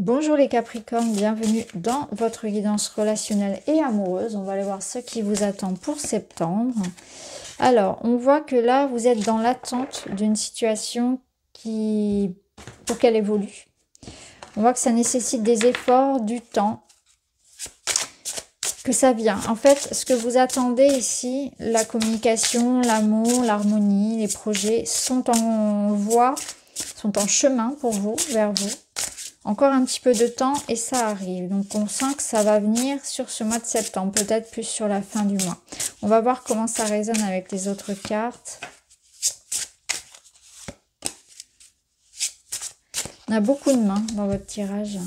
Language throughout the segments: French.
Bonjour les Capricornes, bienvenue dans votre guidance relationnelle et amoureuse. On va aller voir ce qui vous attend pour septembre. Alors, on voit que là, vous êtes dans l'attente d'une situation pour qu'elle évolue. On voit que ça nécessite des efforts, du temps, que ça vient. En fait, ce que vous attendez ici, la communication, l'amour, l'harmonie, les projets sont en voie, sont en chemin pour vous, vers vous. Encore un petit peu de temps et ça arrive. Donc on sent que ça va venir sur ce mois de septembre, peut-être plus sur la fin du mois. On va voir comment ça résonne avec les autres cartes. On a beaucoup de mains dans votre tirage.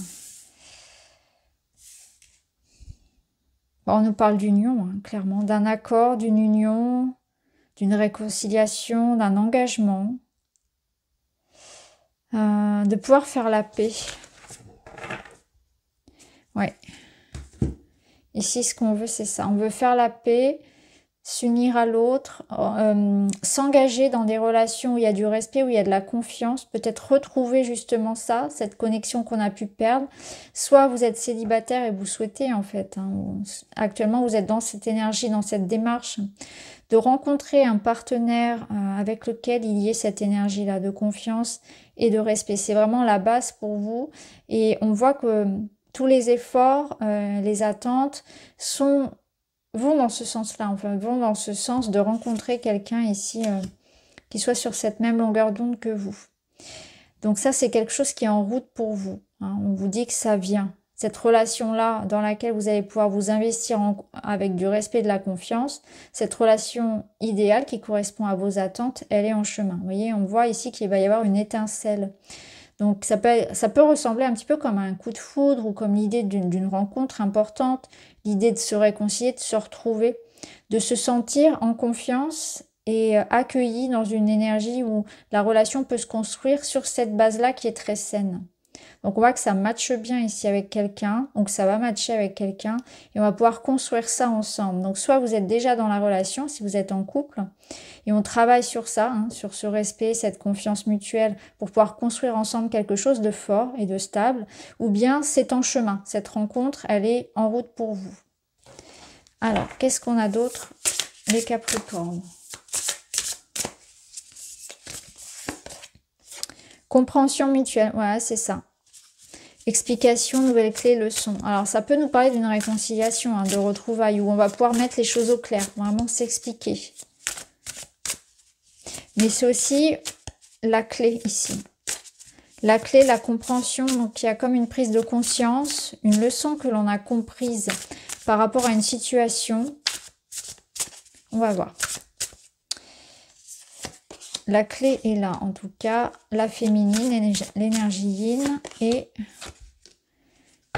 Bon, on nous parle d'union, hein, clairement, d'un accord, d'une union, d'une réconciliation, d'un engagement, de pouvoir faire la paix. Ouais. Ici, ce qu'on veut, c'est ça. On veut faire la paix, s'unir à l'autre, s'engager dans des relations où il y a du respect, où il y a de la confiance, peut-être retrouver justement ça, cette connexion qu'on a pu perdre. Soit vous êtes célibataire et vous souhaitez en fait, hein, actuellement vous êtes dans cette énergie, dans cette démarche de rencontrer un partenaire avec lequel il y ait cette énergie-là de confiance et de respect. C'est vraiment la base pour vous et on voit que tous les efforts, les attentes vont dans ce sens-là, enfin vont dans ce sens de rencontrer quelqu'un ici qui soit sur cette même longueur d'onde que vous. Donc ça, c'est quelque chose qui est en route pour vous. Hein. On vous dit que ça vient. Cette relation-là dans laquelle vous allez pouvoir vous investir avec du respect et de la confiance, cette relation idéale qui correspond à vos attentes, elle est en chemin. Vous voyez, on voit ici qu'il va y avoir une étincelle. Donc ça peut ressembler un petit peu comme un coup de foudre ou comme l'idée d'une rencontre importante, l'idée de se réconcilier, de se retrouver, de se sentir en confiance et accueilli dans une énergie où la relation peut se construire sur cette base-là qui est très saine. Donc on voit que ça matche bien ici avec quelqu'un, donc ça va matcher avec quelqu'un et on va pouvoir construire ça ensemble. Donc soit vous êtes déjà dans la relation, si vous êtes en couple, et on travaille sur ça, hein, sur ce respect, cette confiance mutuelle pour pouvoir construire ensemble quelque chose de fort et de stable, ou bien c'est en chemin, cette rencontre, elle est en route pour vous. Alors, qu'est-ce qu'on a d'autre, les Capricornes? Compréhension mutuelle, voilà, c'est ça. Explication, nouvelle clé, leçon. Alors, ça peut nous parler d'une réconciliation, hein, de retrouvailles, où on va pouvoir mettre les choses au clair, vraiment s'expliquer. Mais c'est aussi la clé ici. La clé, la compréhension, donc il y a comme une prise de conscience, une leçon que l'on a comprise par rapport à une situation. On va voir. La clé est là, en tout cas, la féminine, l'énergie yin et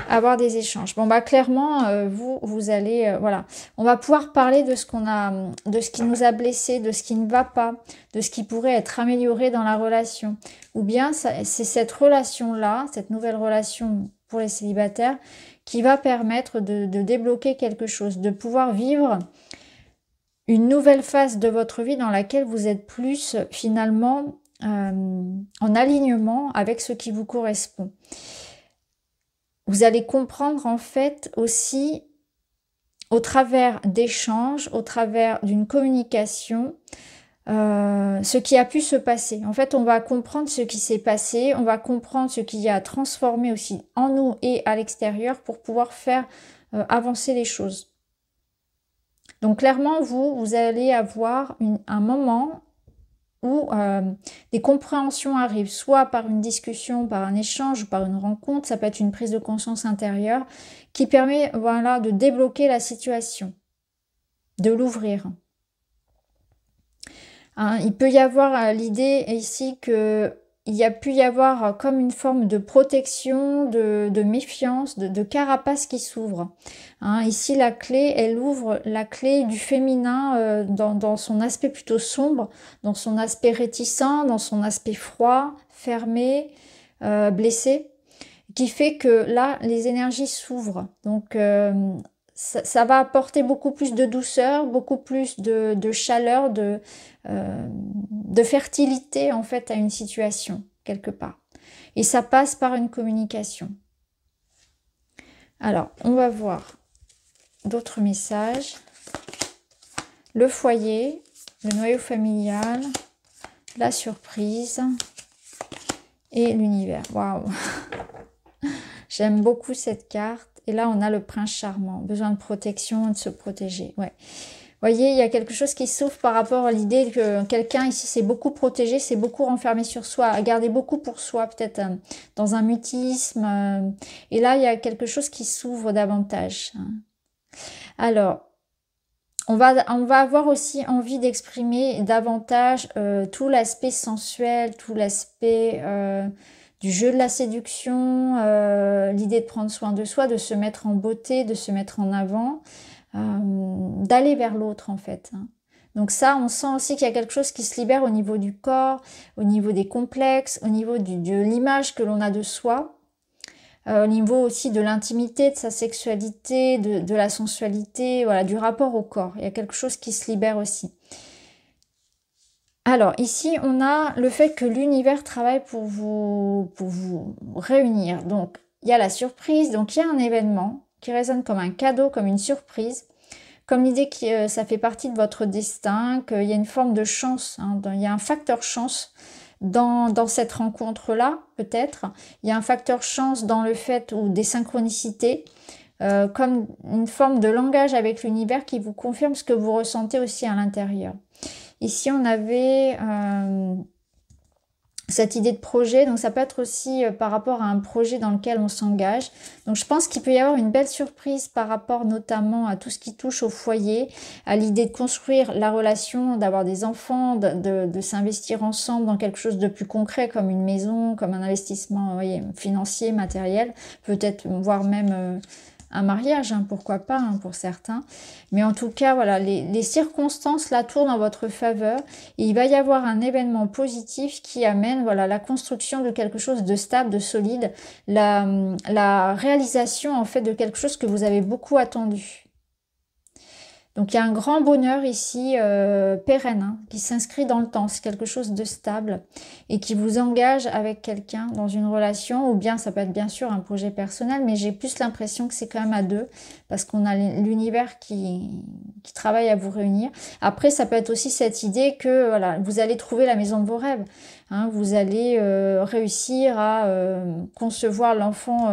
avoir des échanges. Bon, bah clairement, vous allez, voilà, on va pouvoir parler de ce de ce qui nous a blessés, de ce qui ne va pas, de ce qui pourrait être amélioré dans la relation. Ou bien, c'est cette relation-là, cette nouvelle relation pour les célibataires, qui va permettre de débloquer quelque chose, de pouvoir vivre une nouvelle phase de votre vie dans laquelle vous êtes plus finalement en alignement avec ce qui vous correspond. Vous allez comprendre en fait aussi au travers d'échanges, au travers d'une communication, ce qui a pu se passer. En fait, on va comprendre ce qui s'est passé, on va comprendre ce qui a transformé aussi en nous et à l'extérieur pour pouvoir faire avancer les choses. Donc clairement, vous allez avoir un moment où des compréhensions arrivent, soit par une discussion, par un échange, par une rencontre, ça peut être une prise de conscience intérieure qui permet voilà, de débloquer la situation, de l'ouvrir. Hein, il peut y avoir l'idée ici que il y a pu y avoir comme une forme de protection, de méfiance, de carapace qui s'ouvre. Hein, ici, la clé, elle ouvre la clé du féminin dans son aspect plutôt sombre, dans son aspect réticent, dans son aspect froid, fermé, blessé, qui fait que là, les énergies s'ouvrent. Donc, ça va apporter beaucoup plus de douceur, beaucoup plus de chaleur, de fertilité en fait à une situation quelque part. Et ça passe par une communication. Alors, on va voir d'autres messages. Le foyer, le noyau familial, la surprise et l'univers. Waouh! J'aime beaucoup cette carte. Et là, on a le prince charmant. Besoin de protection, de se protéger. Ouais. Vous voyez, il y a quelque chose qui s'ouvre par rapport à l'idée que quelqu'un ici s'est beaucoup protégé, s'est beaucoup renfermé sur soi, a gardé beaucoup pour soi, peut-être dans un mutisme. Et là, il y a quelque chose qui s'ouvre davantage. Alors, on va avoir aussi envie d'exprimer davantage tout l'aspect sensuel, tout l'aspect du jeu de la séduction, l'idée de prendre soin de soi, de se mettre en beauté, de se mettre en avant, d'aller vers l'autre en fait. Donc ça, on sent aussi qu'il y a quelque chose qui se libère au niveau du corps, au niveau des complexes, au niveau de l'image que l'on a de soi. Au niveau aussi de l'intimité, de sa sexualité, de la sensualité, voilà, du rapport au corps. Il y a quelque chose qui se libère aussi. Alors, ici, on a le fait que l'univers travaille pour vous réunir. Donc, il y a la surprise, donc il y a un événement qui résonne comme un cadeau, comme une surprise, comme l'idée que ça fait partie de votre destin, qu'il y a une forme de chance, il y a un facteur chance dans cette rencontre-là, peut-être. Il y a un facteur chance dans le fait, ou des synchronicités, comme une forme de langage avec l'univers qui vous confirme ce que vous ressentez aussi à l'intérieur. Ici, on avait cette idée de projet, donc ça peut être aussi par rapport à un projet dans lequel on s'engage. Donc je pense qu'il peut y avoir une belle surprise par rapport notamment à tout ce qui touche au foyer, à l'idée de construire la relation, d'avoir des enfants, de s'investir ensemble dans quelque chose de plus concret comme une maison, comme un investissement voyez, financier, matériel, peut-être voire même un mariage, pourquoi pas pour certains. Mais en tout cas, voilà, les circonstances là tournent en votre faveur et il va y avoir un événement positif qui amène voilà, la construction de quelque chose de stable, de solide, la réalisation en fait de quelque chose que vous avez beaucoup attendu. Donc il y a un grand bonheur ici, pérenne, qui s'inscrit dans le temps. C'est quelque chose de stable et qui vous engage avec quelqu'un dans une relation, ou bien ça peut être bien sûr un projet personnel, mais j'ai plus l'impression que c'est quand même à deux, parce qu'on a l'univers qui travaille à vous réunir. Après, ça peut être aussi cette idée que voilà, vous allez trouver la maison de vos rêves. Vous allez réussir à concevoir l'enfant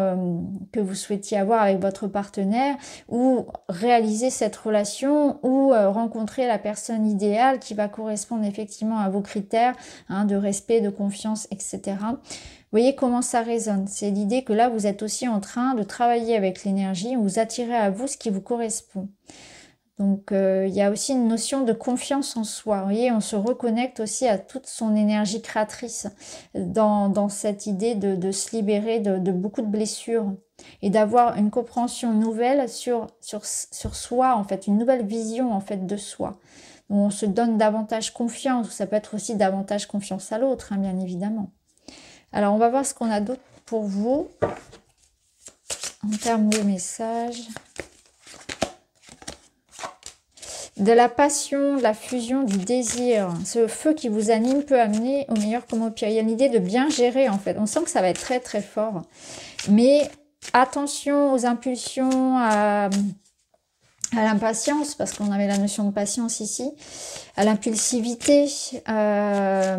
que vous souhaitiez avoir avec votre partenaire, ou réaliser cette relation, ou rencontrer la personne idéale qui va correspondre effectivement à vos critères de respect, de confiance, etc. Vous voyez comment ça résonne. C'est l'idée que là, vous êtes aussi en train de travailler avec l'énergie, vous attirez à vous ce qui vous correspond. Donc, il y a aussi une notion de confiance en soi. Vous voyez, on se reconnecte aussi à toute son énergie créatrice dans cette idée de se libérer de beaucoup de blessures et d'avoir une compréhension nouvelle sur soi, en fait, une nouvelle vision en fait de soi. Où on se donne davantage confiance, ou ça peut être aussi davantage confiance à l'autre, bien évidemment. Alors, on va voir ce qu'on a d'autre pour vous en termes de messages. De la passion, de la fusion, du désir. Ce feu qui vous anime peut amener au meilleur comme au pire. Il y a l'idée de bien gérer en fait. On sent que ça va être très très fort. Mais attention aux impulsions, à l'impatience, parce qu'on avait la notion de patience ici, à l'impulsivité, la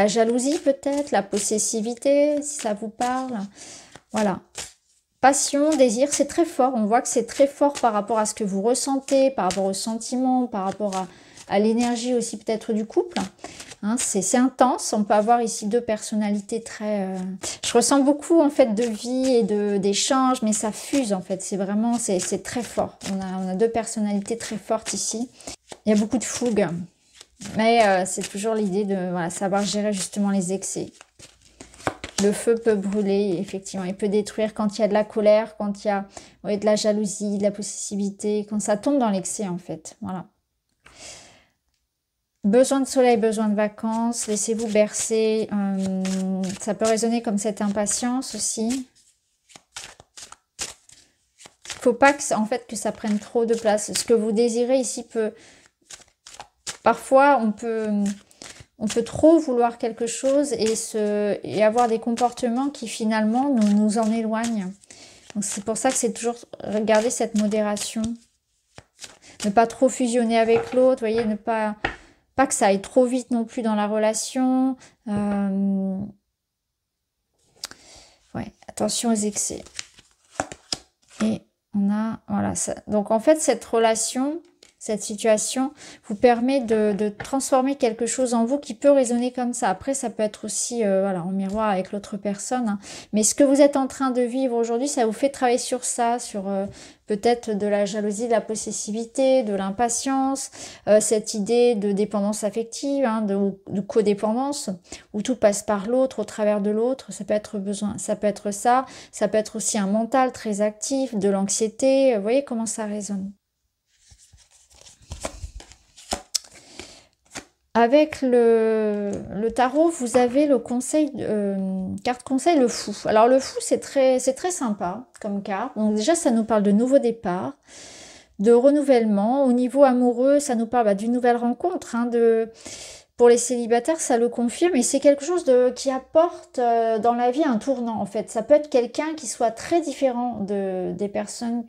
jalousie peut-être, la possessivité, si ça vous parle. Voilà. Passion, désir, c'est très fort. On voit que c'est très fort par rapport à ce que vous ressentez, par rapport aux sentiments, par rapport à l'énergie aussi peut-être du couple. C'est intense. On peut avoir ici deux personnalités très... Je ressens beaucoup en fait de vie et d'échanges, mais ça fuse en fait. C'est vraiment, c'est très fort. On a deux personnalités très fortes ici. Il y a beaucoup de fougue. Mais c'est toujours l'idée de savoir gérer justement les excès. Le feu peut brûler, effectivement. Il peut détruire quand il y a de la colère, quand il y a de la jalousie, de la possessivité, quand ça tombe dans l'excès, en fait. Voilà. Besoin de soleil, besoin de vacances. Laissez-vous bercer. Ça peut résonner comme cette impatience aussi. Il ne faut pas que ça prenne trop de place. Ce que vous désirez ici peut... Parfois, on peut trop vouloir quelque chose et avoir des comportements qui finalement nous en éloignent. Donc c'est pour ça que c'est toujours regarder cette modération. Ne pas trop fusionner avec l'autre, voyez, ne pas que ça aille trop vite non plus dans la relation. Ouais, attention aux excès. Et on a, voilà, ça. Donc en fait, cette relation, cette situation vous permet de transformer quelque chose en vous qui peut résonner comme ça. Après, ça peut être aussi voilà, en miroir avec l'autre personne. Hein. Mais ce que vous êtes en train de vivre aujourd'hui, ça vous fait travailler sur ça, sur peut-être de la jalousie, de la possessivité, de l'impatience, cette idée de dépendance affective, hein, de codépendance, où tout passe par l'autre, au travers de l'autre. Ça peut être besoin, ça peut être ça peut être aussi un mental très actif, de l'anxiété. Vous voyez comment ça résonne. Avec le tarot, vous avez le conseil, carte conseil, le fou. Alors le fou, c'est très sympa comme carte. Donc déjà, ça nous parle de nouveau départ, de renouvellement. Au niveau amoureux, ça nous parle d'une nouvelle rencontre. Hein, pour les célibataires, ça le confirme. Et c'est quelque chose qui apporte dans la vie un tournant, en fait. Ça peut être quelqu'un qui soit très différent des personnes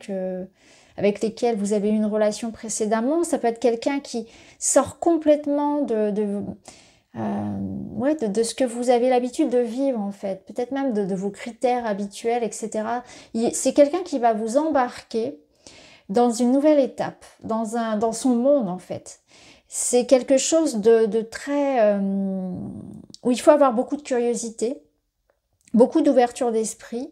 avec lesquelles vous avez eu une relation précédemment. Ça peut être quelqu'un qui sort complètement de ce que vous avez l'habitude de vivre, en fait. Peut-être même de vos critères habituels, etc. C'est quelqu'un qui va vous embarquer dans une nouvelle étape, dans son monde, en fait. C'est quelque chose de très... où il faut avoir beaucoup de curiosité, beaucoup d'ouverture d'esprit.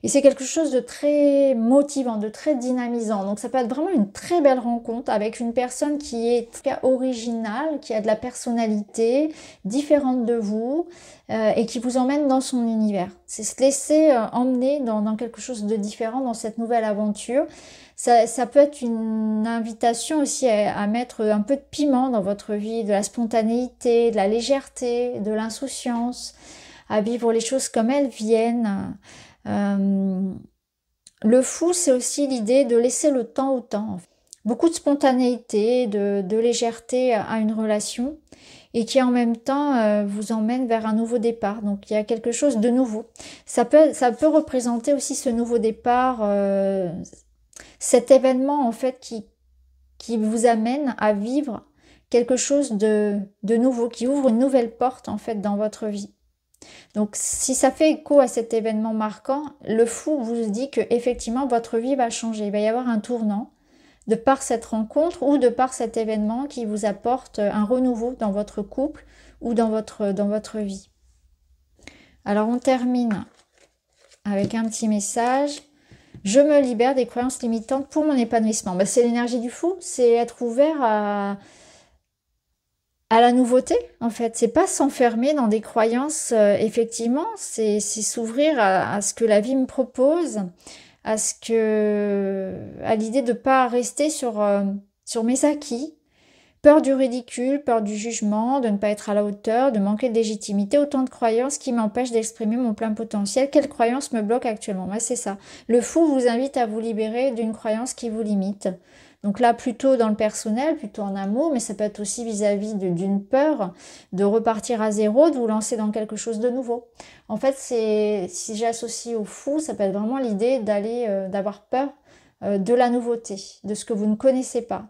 Et c'est quelque chose de très motivant, de très dynamisant. Donc ça peut être vraiment une très belle rencontre avec une personne qui est très originale, qui a de la personnalité, différente de vous, et qui vous emmène dans son univers. C'est se laisser emmener dans quelque chose de différent, dans cette nouvelle aventure. Ça peut être une invitation aussi à mettre un peu de piment dans votre vie, de la spontanéité, de la légèreté, de l'insouciance, à vivre les choses comme elles viennent. Le fou, c'est aussi l'idée de laisser le temps au temps. Beaucoup de spontanéité, de légèreté à une relation et qui en même temps vous emmène vers un nouveau départ. Donc il y a quelque chose de nouveau. Ça peut représenter aussi ce nouveau départ, cet événement en fait qui vous amène à vivre quelque chose de nouveau, qui ouvre une nouvelle porte en fait dans votre vie. Donc, si ça fait écho à cet événement marquant, le fou vous dit que effectivement votre vie va changer. Il va y avoir un tournant de par cette rencontre ou de par cet événement qui vous apporte un renouveau dans votre couple ou dans votre vie. Alors, on termine avec un petit message. Je me libère des croyances limitantes pour mon épanouissement. Ben, c'est l'énergie du fou, c'est être ouvert à la nouveauté, en fait. C'est pas s'enfermer dans des croyances, effectivement, c'est s'ouvrir à ce que la vie me propose, à l'idée de pas rester sur mes acquis. Peur du ridicule, peur du jugement, de ne pas être à la hauteur, de manquer de légitimité, autant de croyances qui m'empêchent d'exprimer mon plein potentiel. Quelle croyance me bloque actuellement? Moi, c'est ça. Le fou vous invite à vous libérer d'une croyance qui vous limite. Donc là, plutôt dans le personnel, plutôt en amour, mais ça peut être aussi vis-à-vis d'une peur de repartir à zéro, de vous lancer dans quelque chose de nouveau. En fait, si j'associe au fou, ça peut être vraiment l'idée d'avoir peur de la nouveauté, de ce que vous ne connaissez pas.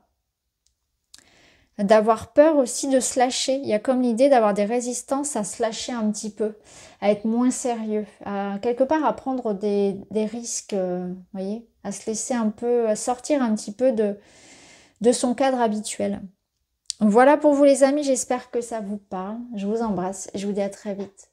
D'avoir peur aussi de se lâcher. Il y a comme l'idée d'avoir des résistances à se lâcher un petit peu, à être moins sérieux, à quelque part à prendre des risques, voyez, à se laisser un peu, à sortir un petit peu de son cadre habituel. Voilà pour vous les amis, j'espère que ça vous parle. Je vous embrasse et je vous dis à très vite.